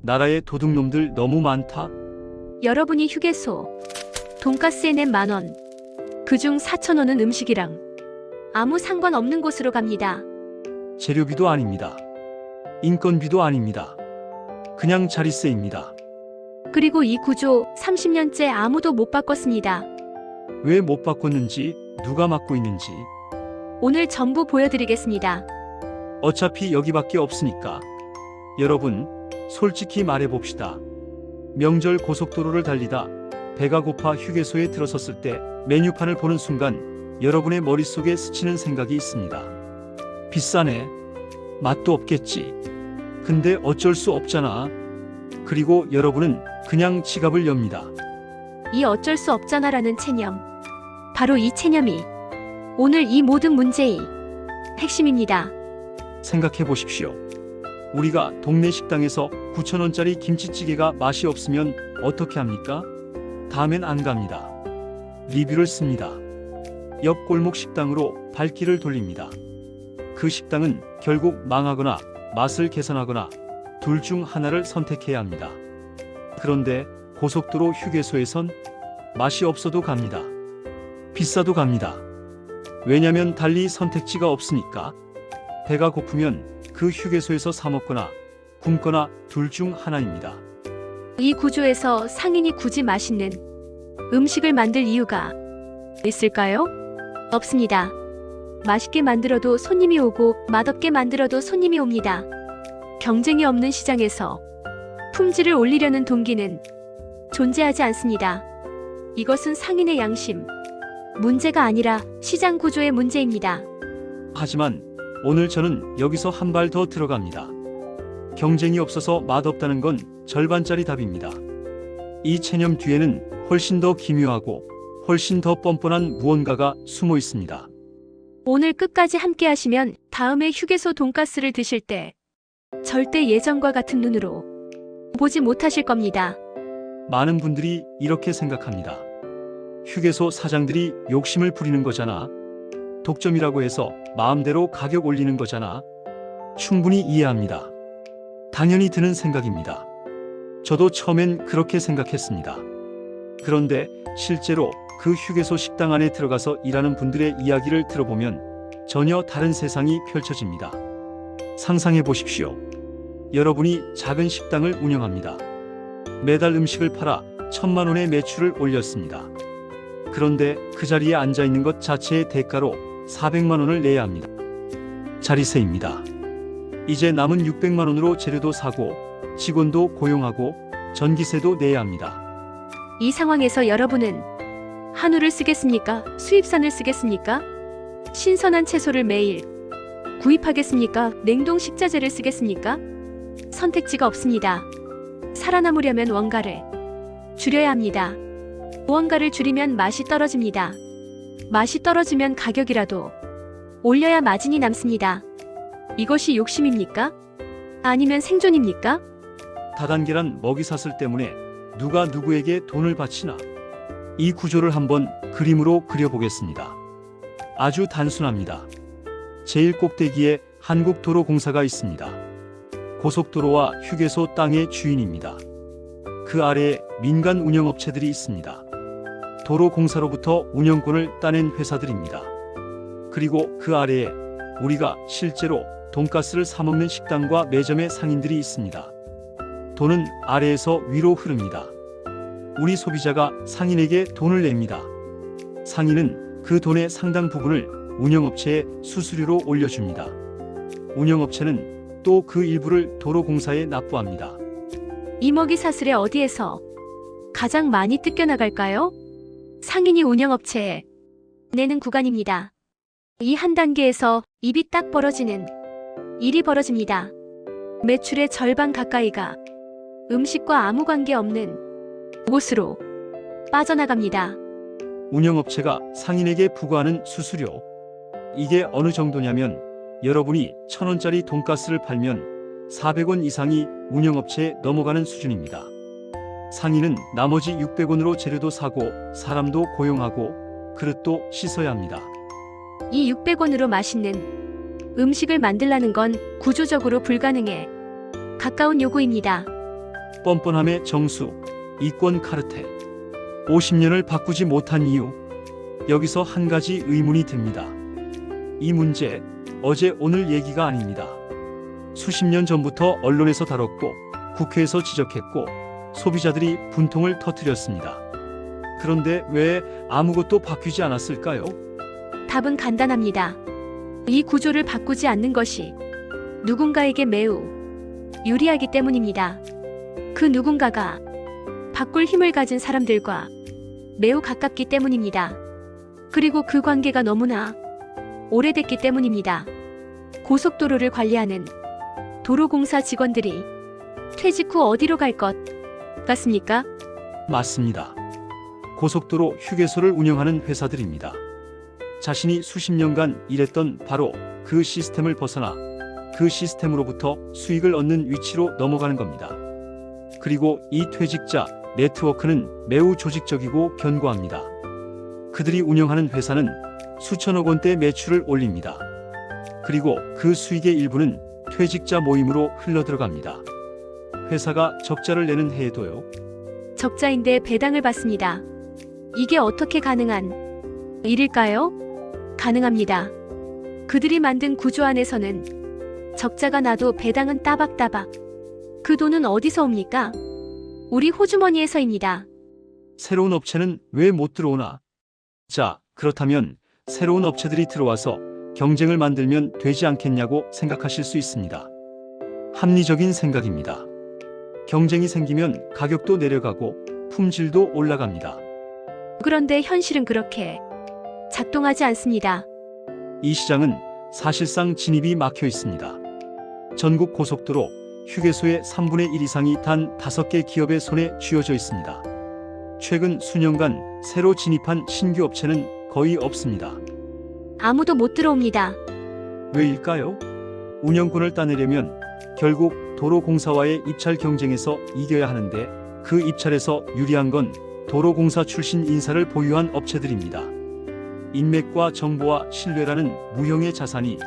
나라에 도둑놈들 너무 많다. 여러분이 휴게소 돈가스에 낸 10,000원, 그중 4,000원은 음식이랑 아무 상관없는 곳으로 갑니다. 재료비도 아닙니다. 인건비도 아닙니다. 그냥 자릿세입니다. 그리고 이 구조 30년째 아무도 못 바꿨습니다. 왜 못 바꿨는지, 누가 맡고 있는지. 오늘 전부 보여드리겠습니다. 어차피 여기밖에 없으니까. 여러분, 솔직히 말해봅시다. 명절 고속도로를 달리다 배가 고파 휴게소에 들어섰을 때 메뉴판을 보는 순간 여러분의 머릿속에 스치는 생각이 있습니다. 비싸네. 맛도 없겠지. 근데 어쩔 수 없잖아. 그리고 여러분은 그냥 지갑을 엽니다. 이 어쩔 수 없잖아라는 체념. 바로 이 체념이 오늘 이 모든 문제의 핵심입니다. 생각해 보십시오. 우리가 동네 식당에서 9,000원짜리 김치찌개가 맛이 없으면 어떻게 합니까? 다음엔 안 갑니다. 리뷰를 씁니다. 옆 골목 식당으로 발길을 돌립니다. 그 식당은 결국 망하거나 맛을 개선하거나 둘 중 하나를 선택해야 합니다. 그런데 고속도로 휴게소에선 맛이 없어도 갑니다. 비싸도 갑니다. 왜냐면 달리 선택지가 없으니까. 배가 고프면 그 휴게소에서 사 먹거나 굶거나 둘 중 하나입니다. 이 구조에서 상인이 굳이 맛있는 음식을 만들 이유가 있을까요? 없습니다. 맛있게 만들어도 손님이 오고 맛없게 만들어도 손님이 옵니다. 경쟁이 없는 시장에서 품질을 올리려는 동기는 존재하지 않습니다. 이것은 상인의 양심 문제가 아니라 시장 구조의 문제입니다. 하지만 오늘 저는 여기서 한 발 더 들어갑니다. 경쟁이 없어서 맛없다는 건 절반짜리 답입니다. 이 체념 뒤에는 훨씬 더 기묘하고 훨씬 더 뻔뻔한 무언가가 숨어 있습니다. 오늘 끝까지 함께 하시면 다음에 휴게소 돈가스를 드실 때 절대 예전과 같은 눈으로 보지 못하실 겁니다. 많은 분들이 이렇게 생각합니다. 휴게소 사장들이 욕심을 부리는 거잖아. 독점이라고 해서 마음대로 가격 올리는 거잖아. 충분히 이해합니다. 당연히 드는 생각입니다. 저도 처음엔 그렇게 생각했습니다. 그런데 실제로 그 휴게소 식당 안에 들어가서 일하는 분들의 이야기를 들어보면 전혀 다른 세상이 펼쳐집니다. 상상해 보십시오. 여러분이 작은 식당을 운영합니다. 매달 음식을 팔아 1,000만 원의 매출을 올렸습니다. 그런데 그 자리에 앉아 있는 것 자체의 대가로 400만 원을 내야 합니다. 자리세입니다. 이제 남은 600만 원으로 재료도 사고 직원도 고용하고 전기세도 내야 합니다. 이 상황에서 여러분은 한우를 쓰겠습니까? 수입산을 쓰겠습니까? 신선한 채소를 매일 구입하겠습니까? 냉동 식자재를 쓰겠습니까? 선택지가 없습니다. 살아남으려면 원가를 줄여야 합니다. 무언가를 줄이면 맛이 떨어집니다. 맛이 떨어지면 가격이라도 올려야 마진이 남습니다. 이것이 욕심입니까? 아니면 생존입니까? 다단계란 먹이사슬 때문에 누가 누구에게 돈을 바치나? 이 구조를 한번 그림으로 그려보겠습니다. 아주 단순합니다. 제일 꼭대기에 한국도로공사가 있습니다. 고속도로와 휴게소 땅의 주인입니다. 그 아래에 민간 운영업체들이 있습니다. 도로공사로부터 운영권을 따낸 회사들입니다. 그리고 그 아래에 우리가 실제로 돈가스를 사먹는 식당과 매점의 상인들이 있습니다. 돈은 아래에서 위로 흐릅니다. 우리 소비자가 상인에게 돈을 냅니다. 상인은 그 돈의 상당 부분을 운영업체에 수수료로 올려줍니다. 운영업체는 또 그 일부를 도로공사에 납부합니다. 이 먹이사슬에 어디에서 가장 많이 뜯겨나갈까요? 상인이 운영업체에 내는 구간입니다. 이 한 단계에서 입이 딱 벌어지는 일이 벌어집니다. 매출의 절반 가까이가 음식과 아무 관계 없는 곳으로 빠져나갑니다. 운영업체가 상인에게 부과하는 수수료. 이게 어느 정도냐면 여러분이 1,000원짜리 돈가스를 팔면 400원 이상이 운영업체에 넘어가는 수준입니다. 상인은 나머지 600원으로 재료도 사고 사람도 고용하고 그릇도 씻어야 합니다. 이 600원으로 맛있는 음식을 만들라는 건 구조적으로 불가능해 가까운 요구입니다. 뻔뻔함의 정수, 이권 카르텔. 50년을 바꾸지 못한 이유. 여기서 한 가지 의문이 듭니다. 이 문제, 어제 오늘 얘기가 아닙니다. 수십 년 전부터 언론에서 다뤘고 국회에서 지적했고 소비자들이 분통을 터뜨렸습니다. 그런데 왜 아무것도 바뀌지 않았을까요? 답은 간단합니다. 이 구조를 바꾸지 않는 것이 누군가에게 매우 유리하기 때문입니다. 그 누군가가 바꿀 힘을 가진 사람들과 매우 가깝기 때문입니다. 그리고 그 관계가 너무나 오래됐기 때문입니다. 고속도로를 관리하는 도로공사 직원들이 퇴직 후 어디로 갈 것 같습니까? 맞습니다. 고속도로 휴게소를 운영하는 회사들입니다. 자신이 수십 년간 일했던 바로 그 시스템을 벗어나 그 시스템으로부터 수익을 얻는 위치로 넘어가는 겁니다. 그리고 이 퇴직자 네트워크는 매우 조직적이고 견고합니다. 그들이 운영하는 회사는 수천억 원대 매출을 올립니다. 그리고 그 수익의 일부는 퇴직자 모임으로 흘러들어갑니다. 회사가 적자를 내는 해에도요. 적자인데 배당을 받습니다. 이게 어떻게 가능한 일일까요? 가능합니다. 그들이 만든 구조 안에서는 적자가 나도 배당은 따박따박. 그 돈은 어디서 옵니까? 우리 호주머니에서입니다. 새로운 업체는 왜 못 들어오나? 자, 그렇다면 새로운 업체들이 들어와서 경쟁을 만들면 되지 않겠냐고 생각하실 수 있습니다. 합리적인 생각입니다. 경쟁이 생기면 가격도 내려가고 품질도 올라갑니다. 그런데 현실은 그렇게 작동하지 않습니다. 이 시장은 사실상 진입이 막혀 있습니다. 전국 고속도로, 휴게소의 3분의 1 이상이 단 5개 기업의 손에 쥐어져 있습니다. 최근 수년간 새로 진입한 신규 업체는 거의 없습니다. 아무도 못 들어옵니다. 왜일까요? 운영권을 따내려면 결국 도로공사와의 입찰 경쟁에서 이겨야 하는데 그 입찰에서 유리한 건 도로공사 출신 인사를 보유한 업체들입니다. 인맥과 정보와 신뢰라는 무형의 자산이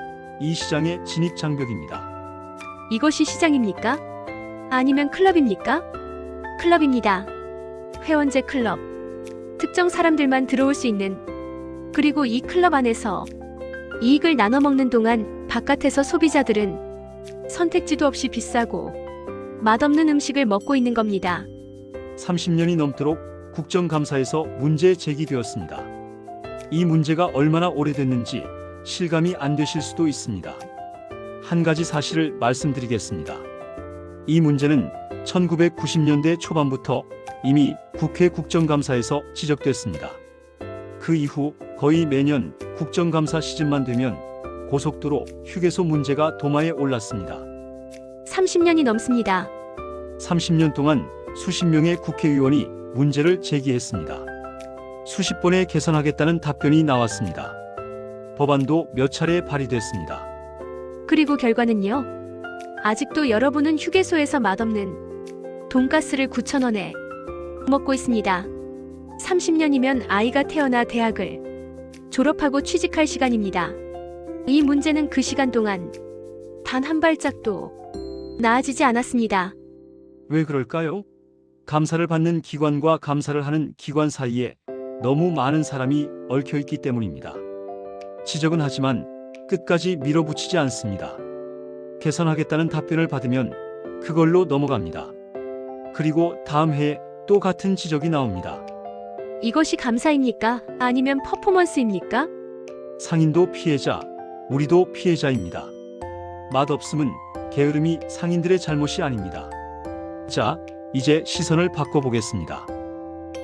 이 시장의 진입 장벽입니다. 이것이 시장입니까? 아니면 클럽입니까? 클럽입니다. 회원제 클럽. 특정 사람들만 들어올 수 있는. 그리고 이 클럽 안에서 이익을 나눠 먹는 동안 바깥에서 소비자들은 선택지도 없이 비싸고 맛없는 음식을 먹고 있는 겁니다. 30년이 넘도록 국정감사에서 문제 제기되었습니다. 이 문제가 얼마나 오래됐는지 실감이 안 되실 수도 있습니다. 한 가지 사실을 말씀드리겠습니다. 이 문제는 1990년대 초반부터 이미 국회 국정감사에서 지적됐습니다. 그 이후 거의 매년 국정감사 시즌만 되면 고속도로, 휴게소 문제가 도마에 올랐습니다. 30년이 넘습니다. 30년 동안 수십 명의 국회의원이 문제를 제기했습니다. 수십 번에 개선하겠다는 답변이 나왔습니다. 법안도 몇 차례 발의됐습니다. 그리고 결과는요? 아직도 여러분은 휴게소에서 맛없는 돈가스를 9,000원에 먹고 있습니다. 30년이면 아이가 태어나 대학을 졸업하고 취직할 시간입니다. 이 문제는 그 시간 동안 단 한 발짝도 나아지지 않았습니다. 왜 그럴까요? 감사를 받는 기관과 감사를 하는 기관 사이에 너무 많은 사람이 얽혀 있기 때문입니다. 지적은 하지만 끝까지 밀어붙이지 않습니다. 개선하겠다는 답변을 받으면 그걸로 넘어갑니다. 그리고 다음 해에 또 같은 지적이 나옵니다. 이것이 감사입니까? 아니면 퍼포먼스입니까? 상인도 피해자, 우리도 피해자입니다. 맛없음은 게으름이 상인들의 잘못이 아닙니다. 자, 이제 시선을 바꿔보겠습니다.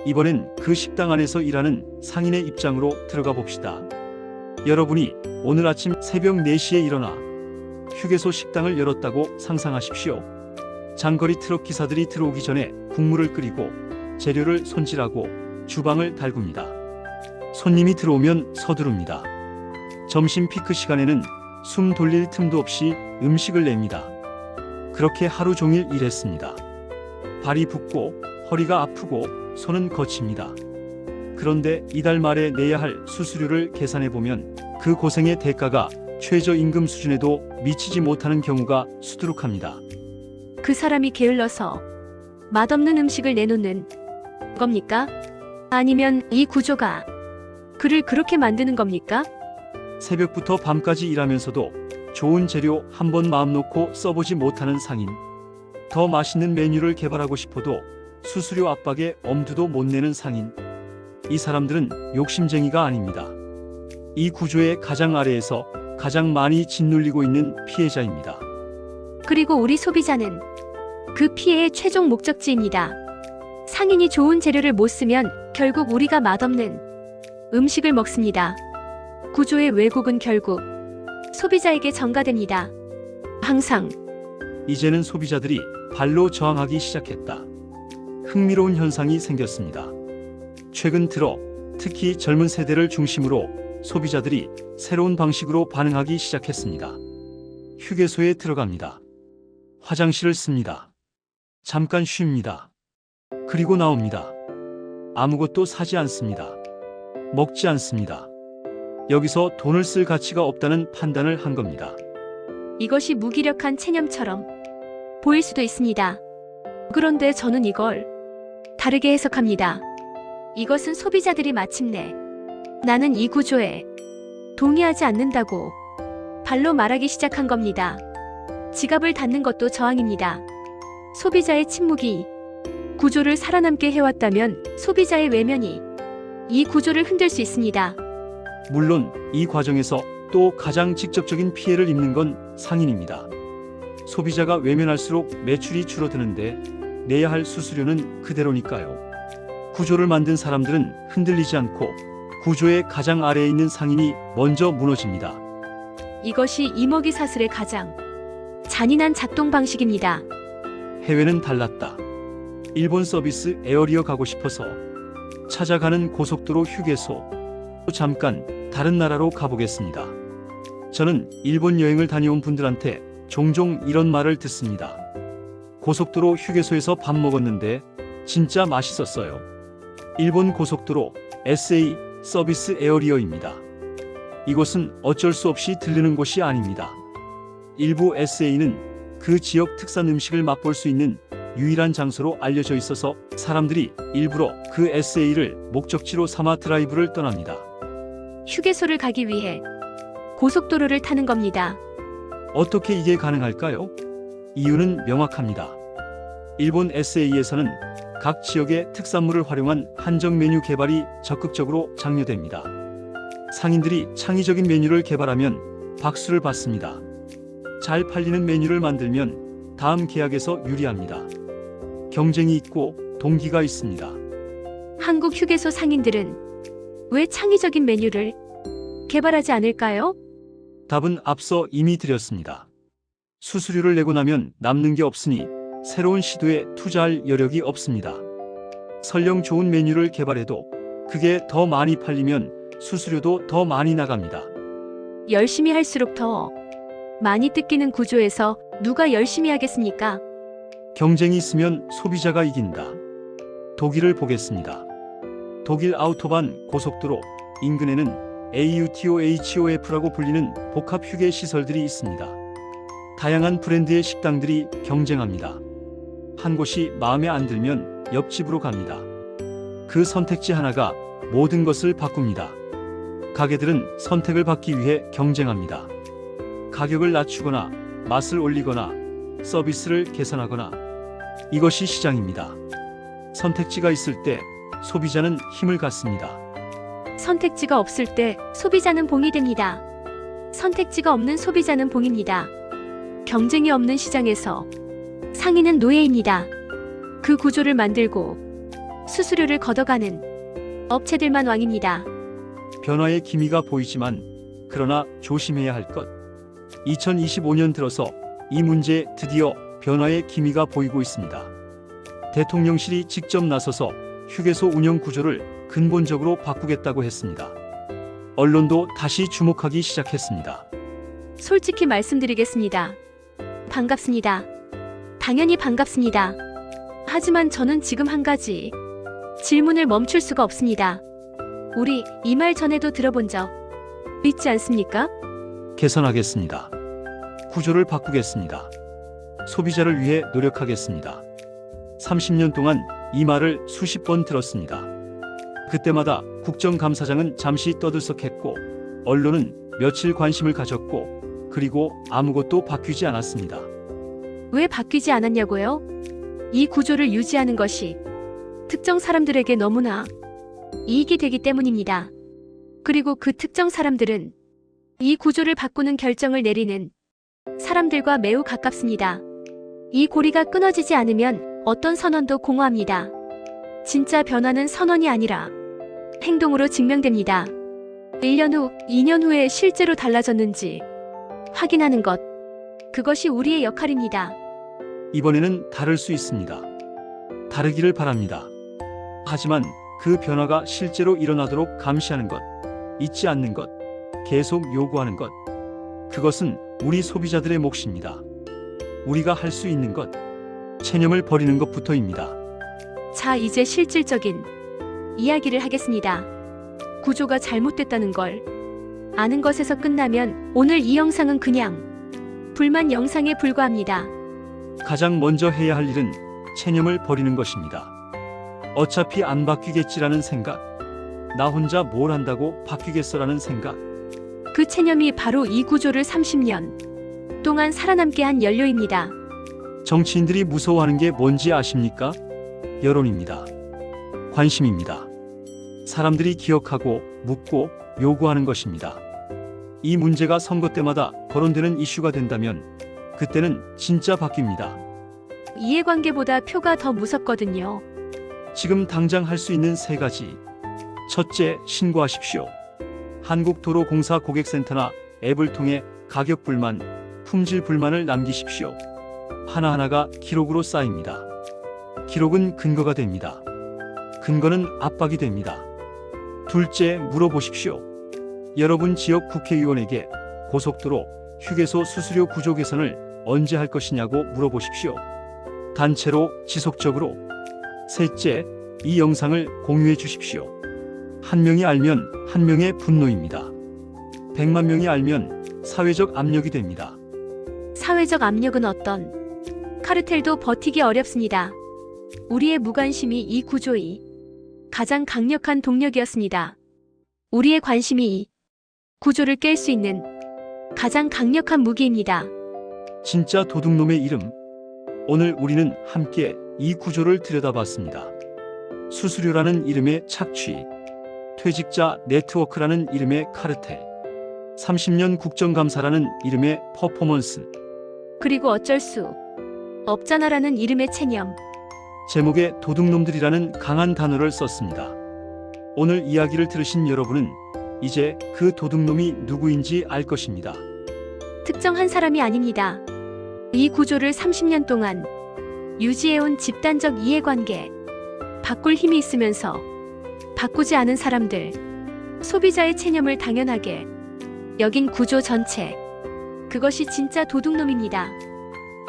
이번엔 그 식당 안에서 일하는 상인의 입장으로 들어가 봅시다. 여러분이 오늘 아침 새벽 4시에 일어나 휴게소 식당을 열었다고 상상하십시오. 장거리 트럭 기사들이 들어오기 전에 국물을 끓이고 재료를 손질하고 주방을 달굽니다. 손님이 들어오면 서두릅니다. 점심 피크 시간에는 숨 돌릴 틈도 없이 음식을 냅니다. 그렇게 하루 종일 일했습니다. 발이 붓고 허리가 아프고 손은 거칩니다. 그런데 이달 말에 내야 할 수수료를 계산해보면 그 고생의 대가가 최저임금 수준에도 미치지 못하는 경우가 수두룩합니다. 그 사람이 게을러서 맛없는 음식을 내놓는 겁니까? 아니면 이 구조가 그를 그렇게 만드는 겁니까? 새벽부터 밤까지 일하면서도 좋은 재료 한 번 마음 놓고 써보지 못하는 상인. 더 맛있는 메뉴를 개발하고 싶어도 수수료 압박에 엄두도 못 내는 상인. 이 사람들은 욕심쟁이가 아닙니다. 이 구조의 가장 아래에서 가장 많이 짓눌리고 있는 피해자입니다. 그리고 우리 소비자는 그 피해의 최종 목적지입니다. 상인이 좋은 재료를 못 쓰면 결국 우리가 맛없는 음식을 먹습니다. 구조의 왜곡은 결국 소비자에게 전가됩니다. 항상 이제는 소비자들이 발로 저항하기 시작했다. 흥미로운 현상이 생겼습니다. 최근 들어 특히 젊은 세대를 중심으로 소비자들이 새로운 방식으로 반응하기 시작했습니다. 휴게소에 들어갑니다. 화장실을 씁니다. 잠깐 쉽니다. 그리고 나옵니다. 아무것도 사지 않습니다. 먹지 않습니다. 여기서 돈을 쓸 가치가 없다는 판단을 한 겁니다. 이것이 무기력한 체념처럼 보일 수도 있습니다. 그런데 저는 이걸 다르게 해석합니다. 이것은 소비자들이 마침내 나는 이 구조에 동의하지 않는다고 발로 말하기 시작한 겁니다. 지갑을 닫는 것도 저항입니다. 소비자의 침묵이 구조를 살아남게 해왔다면 소비자의 외면이 이 구조를 흔들 수 있습니다. 물론 이 과정에서 또 가장 직접적인 피해를 입는 건 상인입니다. 소비자가 외면할수록 매출이 줄어드는데 내야 할 수수료는 그대로니까요. 구조를 만든 사람들은 흔들리지 않고 구조의 가장 아래에 있는 상인이 먼저 무너집니다. 이것이 이먹이 사슬의 가장 잔인한 작동 방식입니다. 해외는 달랐다. 일본 서비스 에어리어 가고 싶어서 찾아가는 고속도로 휴게소. 잠깐 다른 나라로 가보겠습니다. 저는 일본 여행을 다녀온 분들한테 종종 이런 말을 듣습니다. 고속도로 휴게소에서 밥 먹었는데 진짜 맛있었어요. 일본 고속도로 SA 서비스 에어리어입니다. 이곳은 어쩔 수 없이 들르는 곳이 아닙니다. 일부 SA는 그 지역 특산 음식을 맛볼 수 있는 유일한 장소로 알려져 있어서 사람들이 일부러 그 SA를 목적지로 삼아 드라이브를 떠납니다. 휴게소를 가기 위해 고속도로를 타는 겁니다. 어떻게 이게 가능할까요? 이유는 명확합니다. 일본 SA에서는 각 지역의 특산물을 활용한 한정 메뉴 개발이 적극적으로 장려됩니다. 상인들이 창의적인 메뉴를 개발하면 박수를 받습니다. 잘 팔리는 메뉴를 만들면 다음 계약에서 유리합니다. 경쟁이 있고 동기가 있습니다. 한국 휴게소 상인들은 왜 창의적인 메뉴를 개발하지 않을까요? 답은 앞서 이미 드렸습니다. 수수료를 내고 나면 남는 게 없으니 새로운 시도에 투자할 여력이 없습니다. 설령 좋은 메뉴를 개발해도 그게 더 많이 팔리면 수수료도 더 많이 나갑니다. 열심히 할수록 더 많이 뜯기는 구조에서 누가 열심히 하겠습니까? 경쟁이 있으면 소비자가 이긴다. 독일을 보겠습니다. 독일 아우토반 고속도로 인근에는 AUTOHOF라고 불리는 복합 휴게 시설들이 있습니다. 다양한 브랜드의 식당들이 경쟁합니다. 한 곳이 마음에 안 들면 옆집으로 갑니다. 그 선택지 하나가 모든 것을 바꿉니다. 가게들은 선택을 받기 위해 경쟁합니다. 가격을 낮추거나 맛을 올리거나 서비스를 개선하거나 이것이 시장입니다. 선택지가 있을 때 소비자는 힘을 갖습니다. 선택지가 없을 때 소비자는 봉이 됩니다. 선택지가 없는 소비자는 봉입니다. 경쟁이 없는 시장에서 상인은 노예입니다. 그 구조를 만들고 수수료를 걷어가는 업체들만 왕입니다. 변화의 기미가 보이지만 그러나 조심해야 할 것. 2025년 들어서 이 문제에 드디어 변화의 기미가 보이고 있습니다. 대통령실이 직접 나서서 휴게소 운영 구조를 근본적으로 바꾸겠다고 했습니다. 언론도 다시 주목하기 시작했습니다. 솔직히 말씀드리겠습니다. 반갑습니다. 당연히 반갑습니다. 하지만 저는 지금 한 가지 질문을 멈출 수가 없습니다. 우리 이 말 전에도 들어본 적 있지 않습니까? 개선하겠습니다. 구조를 바꾸겠습니다. 소비자를 위해 노력하겠습니다. 30년 동안 이 말을 수십 번 들었습니다. 그때마다 국정감사장은 잠시 떠들썩했고 언론은 며칠 관심을 가졌고 그리고 아무것도 바뀌지 않았습니다. 왜 바뀌지 않았냐고요? 이 구조를 유지하는 것이 특정 사람들에게 너무나 이익이 되기 때문입니다. 그리고 그 특정 사람들은 이 구조를 바꾸는 결정을 내리는 사람들과 매우 가깝습니다. 이 고리가 끊어지지 않으면 어떤 선언도 공허합니다. 진짜 변화는 선언이 아니라 행동으로 증명됩니다. 1년 후, 2년 후에 실제로 달라졌는지 확인하는 것. 그것이 우리의 역할입니다. 이번에는 다를 수 있습니다. 다르기를 바랍니다. 하지만 그 변화가 실제로 일어나도록 감시하는 것, 잊지 않는 것, 계속 요구하는 것. 그것은 우리 소비자들의 몫입니다. 우리가 할 수 있는 것, 체념을 버리는 것부터입니다. 자, 이제 실질적인 이야기를 하겠습니다. 구조가 잘못됐다는 걸 아는 것에서 끝나면 오늘 이 영상은 그냥 불만 영상에 불과합니다. 가장 먼저 해야 할 일은 체념을 버리는 것입니다. 어차피 안 바뀌겠지라는 생각, 나 혼자 뭘 한다고 바뀌겠어라는 생각. 그 체념이 바로 이 구조를 30년 동안 살아남게 한 연료입니다. 정치인들이 무서워하는 게 뭔지 아십니까? 여론입니다. 관심입니다. 사람들이 기억하고 묻고 요구하는 것입니다. 이 문제가 선거 때마다 거론되는 이슈가 된다면 그때는 진짜 바뀝니다. 이해관계보다 표가 더 무섭거든요. 지금 당장 할 수 있는 세 가지. 첫째, 신고하십시오. 한국도로공사 고객센터나 앱을 통해 가격 불만, 품질 불만을 남기십시오. 하나하나가 기록으로 쌓입니다. 기록은 근거가 됩니다. 근거는 압박이 됩니다. 둘째, 물어보십시오. 여러분 지역 국회의원에게 고속도로, 휴게소 수수료 구조 개선을 언제 할 것이냐고 물어보십시오. 단체로, 지속적으로. 셋째, 이 영상을 공유해 주십시오. 한 명이 알면 한 명의 분노입니다. 100만 명이 알면 사회적 압력이 됩니다. 사회적 압력은 어떤 카르텔도 버티기 어렵습니다. 우리의 무관심이 이 구조의 가장 강력한 동력이었습니다. 우리의 관심이 이 구조를 깰 수 있는 가장 강력한 무기입니다. 진짜 도둑놈의 이름. 오늘 우리는 함께 이 구조를 들여다봤습니다. 수수료라는 이름의 착취, 퇴직자 네트워크라는 이름의 카르텔, 30년 국정감사라는 이름의 퍼포먼스, 그리고 어쩔 수 없잖아라는 이름의 체념. 제목에 도둑놈들이라는 강한 단어를 썼습니다. 오늘 이야기를 들으신 여러분은 이제 그 도둑놈이 누구인지 알 것입니다. 특정한 사람이 아닙니다. 이 구조를 30년 동안 유지해온 집단적 이해관계, 바꿀 힘이 있으면서 바꾸지 않은 사람들, 소비자의 체념을 당연하게 여긴 구조 전체. 그것이 진짜 도둑놈입니다.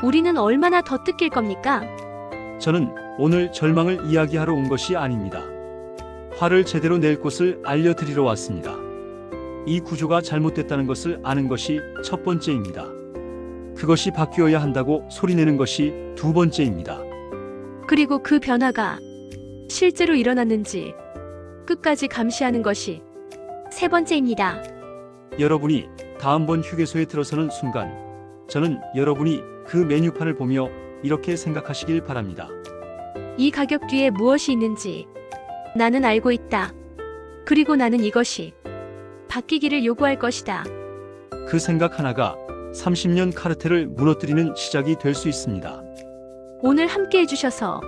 우리는 얼마나 더 뜯길 겁니까? 저는 오늘 절망을 이야기하러 온 것이 아닙니다. 화를 제대로 낼 곳을 알려드리러 왔습니다. 이 구조가 잘못됐다는 것을 아는 것이 첫 번째입니다. 그것이 바뀌어야 한다고 소리내는 것이 두 번째입니다. 그리고 그 변화가 실제로 일어났는지 끝까지 감시하는 것이 세 번째입니다. 여러분이 다음번 휴게소에 들어서는 순간 저는 여러분이 그 메뉴판을 보며 이렇게 생각하시길 바랍니다. 이 가격 뒤에 무엇이 있는지 나는 알고 있다. 그리고 나는 이것이 바뀌기를 요구할 것이다. 그 생각 하나가 30년 카르텔을 무너뜨리는 시작이 될 수 있습니다. 오늘 함께 해주셔서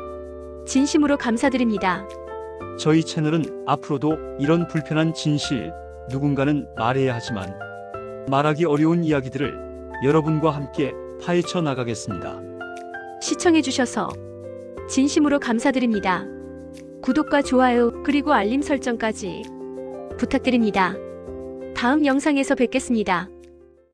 진심으로 감사드립니다. 저희 채널은 앞으로도 이런 불편한 진실, 누군가는 말해야 하지만 말하기 어려운 이야기들을 여러분과 함께 파헤쳐 나가겠습니다. 시청해주셔서 진심으로 감사드립니다. 구독과 좋아요 그리고 알림 설정까지 부탁드립니다. 다음 영상에서 뵙겠습니다.